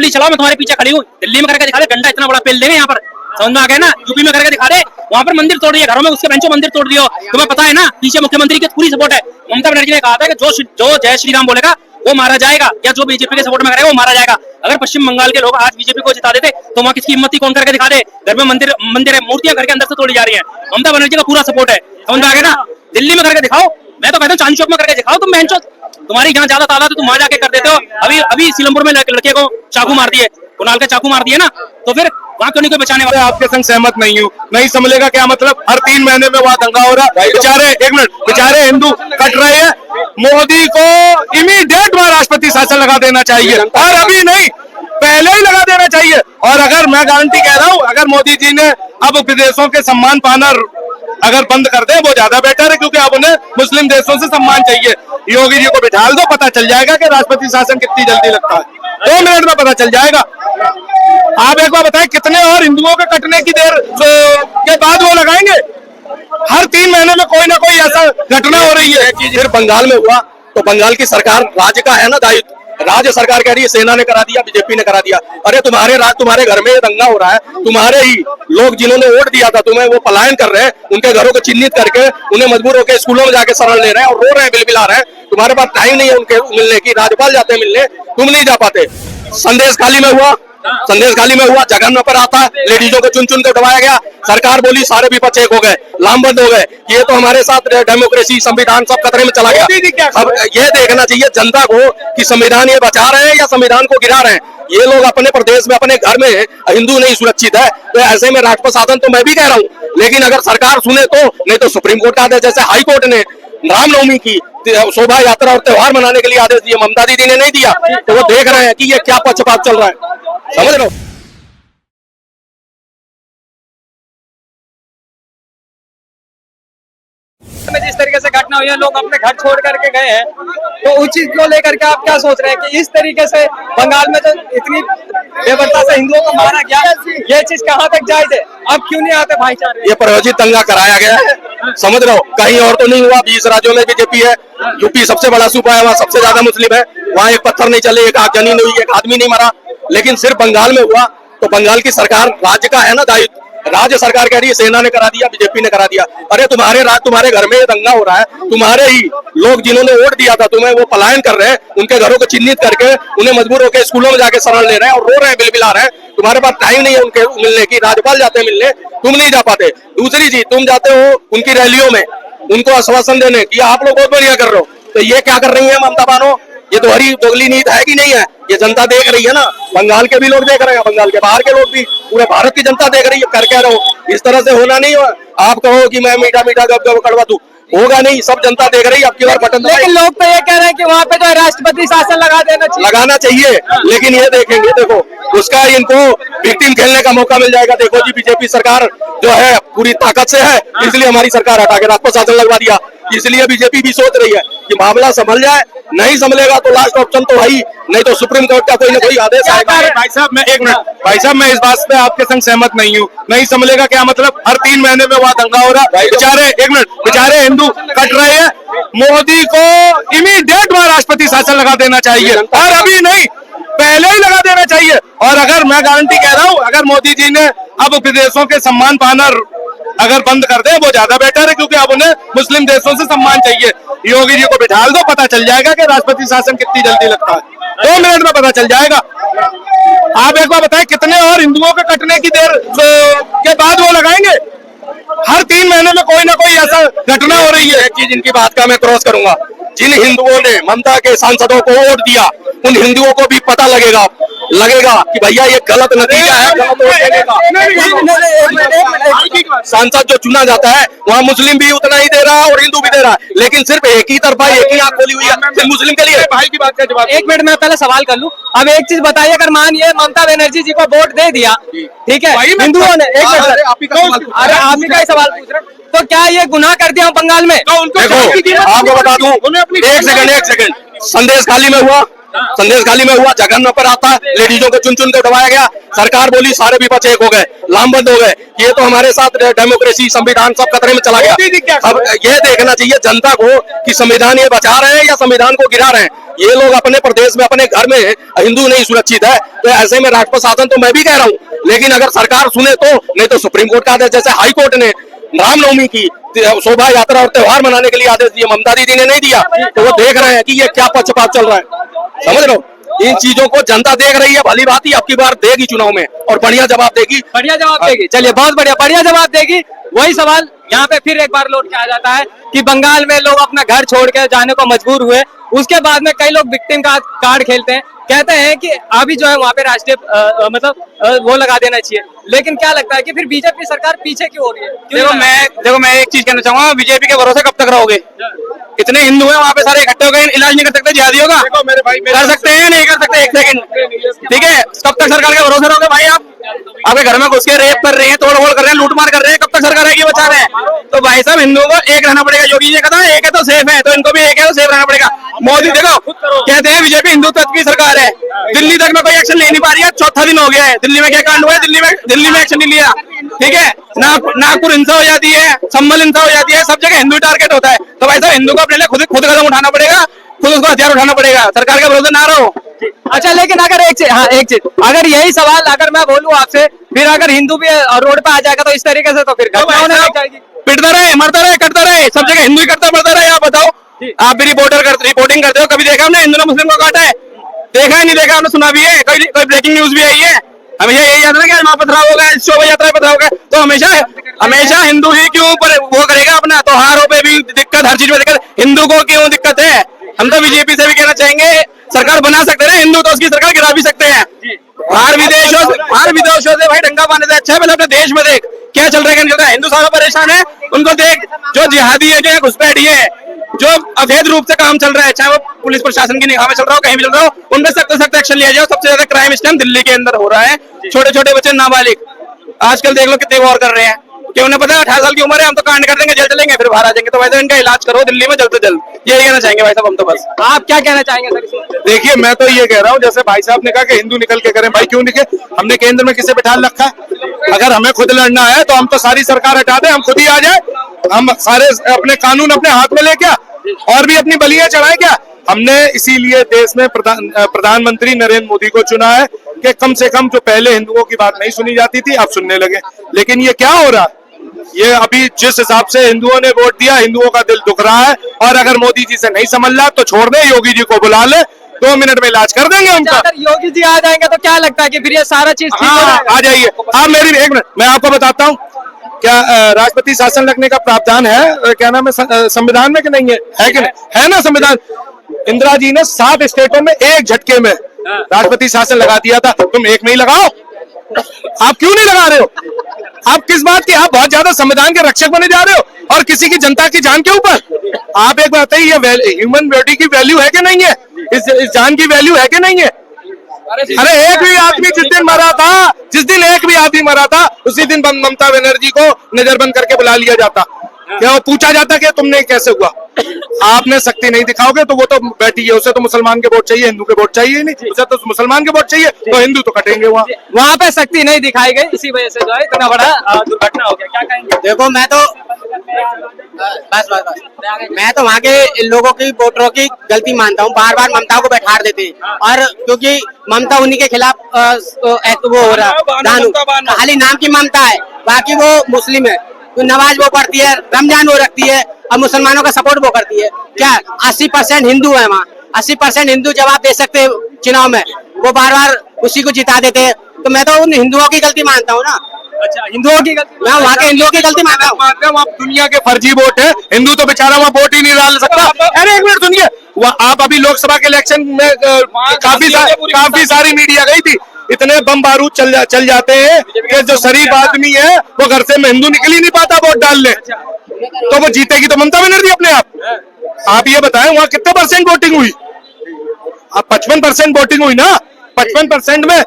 गोली चलाओ, मैं तुम्हारे पीछे खड़ी हूँ। दिल्ली में करके दिखा दे, डंडा इतना बड़ा पेल देंगे यहाँ पर, समझ में आ गया ना। यूपी में करके दिखा दे, वहाँ पर मंदिर तोड़ दिया, घरों में उसके बेंचो मंदिर तोड़ दियो। तुम्हें पता है ना, पीछे मुख्यमंत्री की पूरी सपोर्ट है। ममता बनर्जी ने कहा था कि जो जय श्री राम बोलेगा वो मारा जाएगा, या जो बीजेपी के सपोर्ट में करेगा वो मारा जाएगा। अगर पश्चिम बंगाल के लोग आज बीजेपी को जिता देते तो वहाँ किसकी हिम्मत थी, कौन करके दिखा दे। घर में मंदिर है, मूर्तियां घर के अंदर से तोड़ी जा रही है। ममता बनर्जी का पूरा सपोर्ट है, समझ में आ गया ना। दिल्ली में करके दिखाओ, मैं तो कहता हूँ चांद चौक में करके दिखाओ। तुम बहन तुम्हारी जहाँ ज्यादा तादाद है तुम वहां जाके कर देते हो। अभी सीलमपुर में लड़के को चाकू मार दिए, कुणाल के चाकू मार दिए ना, तो फिर वहाँ क्यों नहीं कोई बचाने वाला। आपके संग सहमत नहीं हूँ। नहीं संभलेगा क्या मतलब, हर 3 महीने में वहाँ दंगा हो रहा है। बेचारे, एक मिनट, बेचारे हिंदू कट रहे हैं। मोदी को इमीडिएट वहाँ राष्ट्रपति शासन लगा देना चाहिए, और अभी नहीं, पहले ही लगा देना चाहिए। और अगर मैं गारंटी कह रहा हूँ, अगर मोदी जी ने अब विदेशों के सम्मान पाना अगर बंद कर दे, वो ज्यादा बेटर है, क्योंकि अब उन्हें मुस्लिम देशों से सम्मान चाहिए। योगी जी को बिठा दो, पता चल जाएगा कि राष्ट्रपति शासन कितनी जल्दी लगता है। 2 मिनट में पता चल जाएगा। आप एक बार बताएं, कितने और हिंदुओं के कटने की देर के बाद वो लगाएंगे। हर 3 महीने में कोई ना कोई ऐसा घटना हो रही है। फिर बंगाल में हुआ तो बंगाल की सरकार, राज्य का है ना दायित्व, राज्य सरकार कह रही है सेना ने करा दिया, बीजेपी ने करा दिया। अरे तुम्हारे घर में दंगा हो रहा है, तुम्हारे ही लोग जिन्होंने वोट दिया था तुम्हें, वो पलायन कर रहे हैं, उनके घरों को चिन्हित करके उन्हें मजबूर होकर स्कूलों में जाके शरण ले रहे हैं और रो रहे हैं, बिलबिला रहे हैं। तुम्हारे पास टाइम नहीं है उनके मिलने की, राज्यपाल जाते हैं मिलने, तुम नहीं जा पाते। संदेश खाली में हुआ, जगन पर आता, लेडीजों को चुन चुन कर दबाया गया। सरकार बोली सारे विपक्ष एक हो गए, लामबंद हो गए, ये तो हमारे साथ डेमोक्रेसी, संविधान सब खतरे में चला गया। अब ये देखना चाहिए जनता को कि संविधान ये बचा रहे हैं या संविधान को गिरा रहे हैं। ये लोग अपने प्रदेश में, अपने घर में हिंदू नहीं सुरक्षित है, तो ऐसे में राष्ट्रपति शासन तो मैं भी कह रहा हूँ, लेकिन अगर सरकार सुने तो, नहीं तो सुप्रीम कोर्ट का आदेश, जैसे हाई कोर्ट ने रामनवमी की शोभा यात्रा और त्योहार मनाने के लिए आदेश दिया, ममता दीदी ने नहीं दिया, तो वो देख रहे हैं कि ये क्या पक्षपात चल रहा है, समझ रहे हो। में जिस तरीके से घटना हुई है, लोग अपने घर छोड़ करके गए हैं, तो उस चीज को लेकर के आप क्या सोच रहे हैं कि इस तरीके से बंगाल में जो इतनी बेबर्ता से हिंदुओं को मारा गया, ये चीज कहाँ तक जायज है? अब क्यों नहीं आते भाईचारे? ये प्रायोजित दंगा कराया गया है, समझ रहे हो, कहीं और तो नहीं हुआ। 20 राज्यों में बीजेपी है, यूपी सबसे बड़ा सूबा है, वहाँ सबसे ज्यादा मुस्लिम है, वहाँ एक पत्थर नहीं चले, एक आगजनी नहीं हुई, एक आदमी नहीं मरा। लेकिन सिर्फ बंगाल में हुआ तो बंगाल की सरकार, राज्य का है ना दायित्व, राज्य सरकार कह रही है सेना ने करा दिया, बीजेपी ने करा दिया। अरे तुम्हारे घर में ये दंगा हो रहा है, तुम्हारे ही लोग जिन्होंने वोट दिया था तुम्हें, वो पलायन कर रहे हैं, उनके घरों को चिन्हित करके उन्हें मजबूर होकर स्कूलों में जाके शरण ले रहे हैं और रो रहे हैं, बिलबिला रहे हैं। तुम्हारे पास टाइम नहीं है उनके मिलने की, राज्यपाल जाते हैं मिलने, तुम नहीं जा पाते। दूसरी चीज, तुम जाते हो उनकी रैलियों में उनको आश्वासन देने की, आप लोग बहुत बढ़िया कर रहे हो, तो ये क्या कर रही है ममता बानो? ये तो हरी दोगली नीति है कि नहीं है? ये जनता देख रही है ना, बंगाल के भी लोग देख रहे हैं, बंगाल के बाहर के लोग भी, पूरे भारत की जनता देख रही है। कर कह रहे हो, इस तरह से होना नहीं हो। आप कहो कि मैं मीठा मीठा गप कड़वा दूं, होगा नहीं, सब जनता देख रही है। अब की बार बटन, लेकिन लोग तो ये कह रहे हैं कि वहाँ पे जो राष्ट्रपति शासन लगाना चाहिए, लेकिन ये देखेंगे, देखो उसका इनको विक्टिम खेलने का मौका मिल जाएगा। देखो जी, बीजेपी सरकार जो है पूरी ताकत से है, इसलिए हमारी सरकार हटा के राष्ट्रपति शासन लगवा दिया। इसलिए बीजेपी भी सोच रही है कि मामला संभल जाए, नहीं संभलेगा तो लास्ट ऑप्शन तो वही, नहीं तो सुप्रीम कोर्ट का कोई ना कोई आदेश आएगा। भाई साहब मैं इस बात पे आपके संग सहमत नहीं हूँ। नहीं संभलेगा क्या मतलब, हर 3 महीने में वहाँ दंगा हो रहा है। बेचारे हिंदू कट रहे हैं। मोदी को इमीडिएट वहाँ राष्ट्रपति शासन लगा देना चाहिए, और अभी नहीं, पहले ही लगा देना चाहिए। और अगर मैं गारंटी कह रहा हूँ, अगर मोदी जी ने अब विदेशों के सम्मान पाना अगर बंद कर दे, वो ज्यादा बेटर है, क्योंकि अब उन्हें मुस्लिम देशों से सम्मान चाहिए। योगी जी को बिठा दो, पता चल जाएगा कि राष्ट्रपति शासन कितनी जल्दी लगता है। 2 मिनट में पता चल जाएगा। आप एक बार बताएं, कितने और हिंदुओं के कटने की देर के बाद वो लगाएंगे। हर 3 महीने में कोई ना कोई ऐसा घटना हो रही है। एक चीज इनकी बात का मैं क्रॉस करूंगा, जिन हिंदुओं ने ममता के सांसदों को वोट दिया, उन हिंदुओं को भी पता लगेगा कि भैया ये गलत नतीजा है, गलत वोट देने का। सांसद जो चुना जाता है वहाँ मुस्लिम भी उतना ही दे रहा है और हिंदू भी दे रहा है, लेकिन सिर्फ एक ही तरफा, एक ही आंख खोली हुई है सिर्फ मुस्लिम के लिए। भाई की बात का जवाब, 1 मिनट में पहले सवाल कर लूं। अब एक चीज बताइए, अगर मानिए ममता बनर्जी जी को वोट दे दिया, ठीक है, हिंदुओं ने, एक मिनट, अरे आप ही का ही सवाल पूछ रहे, तो क्या ये गुनाह कर दिया बंगाल में? देखो आपको बता दूं, एक सेकंड, संदेश खाली में हुआ, संदेश खाली में हुआ, जगन पर आता, लेडीजों को चुन चुन के उठवाया गया, सरकार बोली सारे विपक्ष एक हो गए, लामबंद हो गए। ये तो हमारे साथ डेमोक्रेसी, संविधान सब खतरे में चला गया। अब ये देखना चाहिए जनता को कि संविधान ये बचा रहे हैं या संविधान को गिरा रहे हैं। ये लोग अपने प्रदेश में, अपने घर में हिंदू नहीं सुरक्षित है, तो ऐसे में राष्ट्रपति शासन तो मैं भी कह रहा हूँ, लेकिन अगर सरकार सुने तो, नहीं तो सुप्रीम कोर्ट का आदेश, जैसे हाई कोर्ट ने रामनवमी की शोभा यात्रा और त्योहार मनाने के लिए आदेश दिया, ममता दीदी ने नहीं दिया, तो वो देख रहे हैं कि ये क्या पक्षपात चल रहा है। समझ लो, इन चीजों को जनता देख रही है, भली बात ही अब की बार देगी चुनाव में और बढ़िया जवाब देगी, बढ़िया जवाब देगी। चलिए, बहुत बढ़िया, बढ़िया जवाब देगी। वही सवाल यहाँ पे फिर एक बार लौट के आ जाता है कि बंगाल में लोग अपना घर छोड़ के जाने को मजबूर हुए, उसके बाद में कई लोग विक्टिम का कार्ड खेलते हैं, कहते हैं कि अभी जो है वहाँ पे राष्ट्रीय वो लगा देना चाहिए। लेकिन क्या लगता है कि फिर बीजेपी सरकार पीछे क्यों हो रही है? देखो मैं एक चीज कहना चाहूंगा, बीजेपी के भरोसे कब तक रहोगे? इतने हिंदू हैं वहाँ पे, सारे इकट्ठे हो गए, इलाज नहीं कर सकते जिहादियों का? कर सकते हैं, नहीं कर सकते? एक सेकंड, ठीक है, कब तक सरकार के भरोसे रहोगे भाई? आप आपके घर में घुस के रेप कर रहे हैं, तोड़ फोड़ कर रहे हैं, लूटमार कर रहे हैं, कब तक सरकार आएगी बचा रहे हैं? तो भाई साहब, हिंदुओं को एक रहना पड़ेगा। योगी जी ने कहा एक है तो सेफ है, तो इनको भी एक है तो सेफ रहना पड़ेगा। मोदी देखो कहते हैं बीजेपी हिंदुत्व की सरकार है, दिल्ली तक में कोई एक्शन ले नहीं पा रही है, चौथा दिन हो गया है। दिल्ली में क्या कांड हुआ है? दिल्ली में एक्शन नहीं लिया, ठीक है, नागपुर हिंसा हो जाती है, संभल हिंसा हो जाती है, सब जगह हिंदू टारगेट होता है। तो भाई साहब, हिंदू को अपने लिए खुद कदम उठाना पड़ेगा, खुद उसको हथियार उठाना पड़ेगा, सरकार के भरोसे ना रहो। अच्छा, लेकिन अगर एक चीज, अगर यही सवाल अगर मैं बोलूं आपसे, फिर अगर हिंदू भी रोड पे आ जाएगा तो इस तरीके से, तो फिर घटना होने लग जाएगी। पिटता रहे, मरता रहे, कटता रहे, सब जगह हिंदू ही करता मरता रहे। आप बताओ, आप भी रिपोर्टिंग करते हो, कभी देखा हमने हिंदू ने मुस्लिम को काटा है? देखा है, नहीं देखा? हमने सुना भी है, कोई ब्रेकिंग न्यूज भी आई है? हमेशा यही याद है कि वहाँ पथराव होगा, शोभा यात्रा पथराव होगा, तो हमेशा हिंदू ही क्यों पर वो करेगा? अपना त्योहारों पे भी दिक्कत, हर चीज में दिक्कत, हिंदू को क्यों दिक्कत है? हम तो बीजेपी से भी कहना चाहेंगे, सरकार बना सकते हैं हिंदू, तो उसकी सरकार गिरा भी सकते हैं। बाहर विदेशों से भाई दंगा पाने से अच्छा है पहले अपने देश में देख क्या चल रहा है, क्या नहीं चल रहा है। हिंदू सारा परेशान है, उनको देख, जो जिहादी है, जो घुसपैठी है, जो अवैध रूप से काम चल रहा है, चाहे वो पुलिस प्रशासन की निगाह में चल रहा हो, कहीं भी चल रहा हो, उनमें सख्त सख्त एक्शन लिया जाए। सबसे ज्यादा क्राइम इस टाइम दिल्ली के अंदर हो रहा है, छोटे छोटे बच्चे नाबालिग, आजकल देख लो कितने वॉर कर रहे हैं, कि उन्हें पता है 18 साल की उम्र है, हम तो कांड कर देंगे, जेल चलेंगे, फिर बाहर आ जाएंगे। तो वैसे इनका इलाज करो दिल्ली में जल्द से जल्द, यही कहना चाहेंगे भाई साहब हम तो। बस आप क्या कहना चाहेंगे सर? देखिए, मैं तो ये कह रहा हूँ, जैसे भाई साहब ने कहा कि हिंदू निकल के करें, भाई क्यों निकले? हमने केंद्र में किसे बिठा रखा है? अगर हमें खुद लड़ना है तो हम तो सारी सरकार हटा दें, हम खुद ही आ जाए, हम सारे अपने कानून अपने हाथ में ले क्या और भी अपनी बलियां चढ़ाए क्या? हमने इसीलिए देश में प्रधानमंत्री नरेंद्र मोदी को चुना है कि कम से कम जो पहले हिंदुओं की बात नहीं सुनी जाती थी, अब सुनने लगे। लेकिन ये क्या हो रहा है? ये अभी जिस हिसाब से हिंदुओं ने वोट दिया, हिंदुओं का दिल दुख रहा है, और अगर मोदी जी से नहीं समझ रहा तो छोड़ दे, योगी जी को बुला ले, 2 मिनट में इलाज कर देंगे उनका। अगर योगी जी आ जाएंगे तो क्या लगता है कि फिर ये सारा चीज ठीक हो जाएगा? आ जाइए आप, मेरी एक मिनट, मैं आपको बताता हूँ, क्या राष्ट्रपति शासन लगने का प्रावधान है, क्या नाम है, संविधान में कि नहीं है कि नहीं है? ना संविधान, इंदिरा जी ने 7 स्टेटों में एक झटके में राष्ट्रपति शासन लगा दिया था, तुम एक में ही लगाओ। आप क्यों नहीं लगा रहे हो? आप किस बात की? आप बहुत ज्यादा संविधान के रक्षक बने जा रहे हो और किसी की जनता की जान के ऊपर। आप एक बात है, ये ह्यूमन बॉडी की वैल्यू है कि नहीं है? इस जान की वैल्यू है कि नहीं है? अरे एक भी आदमी जिस दिन मरा था, जिस दिन एक भी आदमी मरा था, उसी दिन ममता बनर्जी को नजरबंद करके बुला लिया जाता, क्या वो पूछा जाता कि तुमने कैसे हुआ? आपने शक्ति नहीं दिखाओगे तो वो तो बैठी है, उसे तो मुसलमान के वोट चाहिए, हिंदू के वोट चाहिए ही नहीं, उसे तो मुसलमान के वोट चाहिए, तो हिंदू तो कटेंगे वहाँ पे शक्ति नहीं दिखाई गई, इसी वजह से जो है इतना बड़ा दुर्घटना हो गया। क्या कहेंगे? देखो, मैं तो वहाँ के लोगों की, वोटरों की गलती मानता हूँ। बार बार ममता को बैठा देते हैं, और क्योंकि ममता उन्हीं के खिलाफ वो हो रहा है, खाली नाम की ममता है, बाकी वो मुस्लिम है, तो नमाज वो पढ़ती है, रमजान वो रखती है, और मुसलमानों का सपोर्ट वो करती है। क्या 80% हिंदू है वहाँ? 80% हिंदू जवाब दे सकते चुनाव में, वो बार बार उसी को जिता देते हैं। तो मैं तो उन हिंदुओं की गलती मानता हूँ ना। अच्छा, हिंदुओं की गलती? मैं वहाँ के हिंदुओं की गलती मानता हूँ। आप दुनिया के फर्जी वोट है, हिंदू तो बेचारा वहाँ वोट ही नहीं डाल सकता। अरे एक मिनट सुनिए, आप अभी लोकसभा के इलेक्शन में काफी सारी मीडिया गई थी, इतने बम बारूद चल जाते हैं कि जो शरीफ आदमी है वो घर से हिंदू निकल ही नहीं पाता वोट डालने, तो वो जीतेगी तो ममता बनर्जी अपने आप ये बताएं वहाँ कितने % वोटिंग हुई? अब 55% वोटिंग हुई ना। 55% में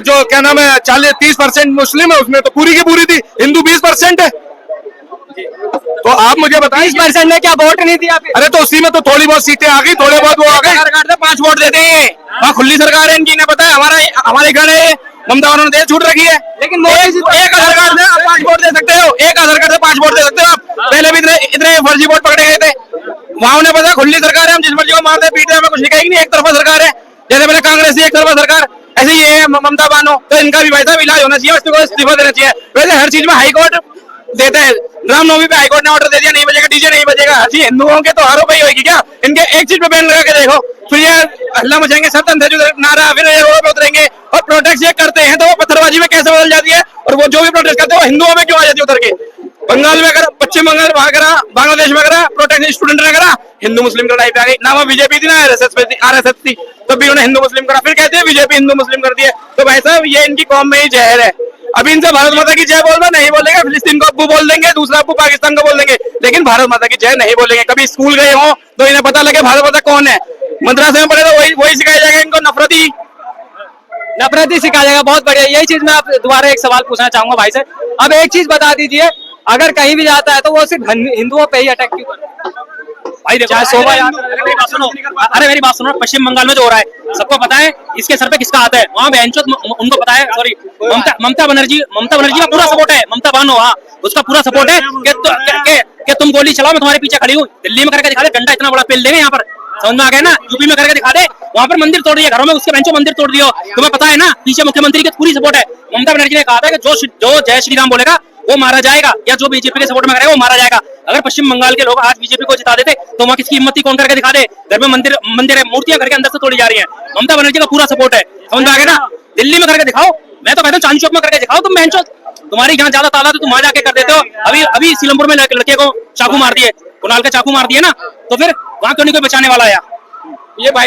जो क्या नाम है 30% मुस्लिम है, उसमें तो पूरी की पूरी थी, हिंदू 20% है। तो आप मुझे बताइए 20% ने क्या वोट नहीं दिया फिर? अरे तो उसी में तो थोड़ी बहुत सीटें आ गई, थोड़े बहुत वो आ गए। सरकार से 5 वोट देते हैं, वहाँ खुली सरकार है इनकी, इन्हें पता है हमारे घर है ममता बनर्जी ने छूट रखी है। लेकिन मोदी जी तो एक आधार कार्ड से आप 5 वोट दे सकते हो, एक आधार कार्ड से 5 वोट दे सकते हो आप। पहले भी इतने इतने फर्जी वोट पकड़े गए थे। वहाँ उन्हें पता है खुली सरकार है, हम जिस मर्जी को मारते पीटते हमें कुछ नहीं कहेगी, एक तरफा सरकार है। जैसे पहले कांग्रेस की एक तरफा सरकार, ऐसे ये है ममता बानो, तो इनका भी भाई साहब इलाज होना चाहिए, इसको इस्तीफा देना चाहिए। वैसे हर चीज में हाईकोर्ट देता है, रामनवमी पे हाईकोर्ट ने ऑर्डर दे दिया नहीं बजेगा डीजे, नहीं बजेगा। हर चीज हिंदुओं के त्योहारों पे ही होगी क्या? इनके एक चीज पे बैन लगा के देखो, फिर ये हल्ला मचाएंगे, स्वतंत्र नारा, फिर ये रोड पे उतरेंगे और प्रोटेस्ट ये करते हैं तो वो पत्थरबाजी में कैसे बदल जाती है, और वो जो भी प्रोटेस्ट करते हैं वो हिंदुओं में क्यों आ जाती है उतर के। बंगाल में अगर, पश्चिम बंगाल में करा, बांग्लादेश में करा, प्रोटेस्ट स्टूडेंट ने करा, हिंदू मुस्लिम लड़ाई पे आ गई। ना वो बीजेपी थी ना आरएसएस थी, तब भी उन्हें हिंदू मुस्लिम करा, फिर कहते हैं बीजेपी हिंदू मुस्लिम करती है। तो भाई साहब ये इनकी कौम में ही जहर है। अभी इनसे भारत माता की जय बोलना नहीं बोलेंगे, फिलिस्तीन को अब्बू बोल देंगे, दूसरा अब्बू पाकिस्तान को बोल देंगे, लेकिन भारत माता की जय नहीं बोलेंगे। कभी स्कूल गए हो तो इन्हें पता लगे भारत माता कौन है, मद्रासे में पढ़े तो वही सिखाया जाएगा इनको, नफरत ही सिखाया जाएगा। बहुत बढ़िया, यही चीज मैं आप दोबारा एक सवाल पूछना चाहूंगा भाई से। अब एक चीज बता दीजिए, अगर कहीं भी जाता है तो वो सिर्फ हिंदुओं पे ही अटैक क्यों करता है? भाई देखो, चाहे शोभा यात्रा, अरे मेरी बात सुनो, पश्चिम बंगाल में जो हो रहा है सबको पता है, इसके सर पे किसका हाथ है वहाँ बेंचो, उनको पता है। सॉरी, ममता बनर्जी का पूरा सपोर्ट है, ममता बानो, हाँ उसका पूरा सपोर्ट है कि तुम गोली चलाओ मैं तुम्हारे पीछे खड़ी हूँ। दिल्ली में करके दिखा दे, डंडा इतना बड़ा पेल देंगे यहाँ पर, समझ में आ गया ना। यूपी में करके दिखा दे, वहाँ पर मंदिर तोड़ दिया, घरों में उसके बेंचों मंदिर तोड़ दियो। तुम्हें पता है ना, पीछे मुख्यमंत्री की पूरी सपोर्ट है। ममता बनर्जी ने कहा था कि जो जय श्री राम बोलेगा वो मारा जाएगा, या जो बीजेपी के सपोर्ट में करेगा वो मारा जाएगा। अगर पश्चिम बंगाल के लोग आज बीजेपी को जिता देते तो वहाँ किसकी हिम्मत थी, कौन करके दिखा दे। घर में मंदिर है, मूर्तियां करके अंदर से तोड़ी जा रही है। ममता बनर्जी का पूरा सपोर्ट है, समझ में आ गया ना। दिल्ली में करके दिखाओ, मैं तो कहता हूँ चांदनी चौक में करके दिखाओ तुम बेंचो, तुम्हारी जहाँ ज्यादा तादाद है तुम वहां जाके कर देते हो। अभी सीलमपुर में लड़के को चाकू मार दिए, कुणाल का चाकू मार दिए ना, तो फिर वहां क्यों नहीं कोई बचाने वाला आया। ये भाई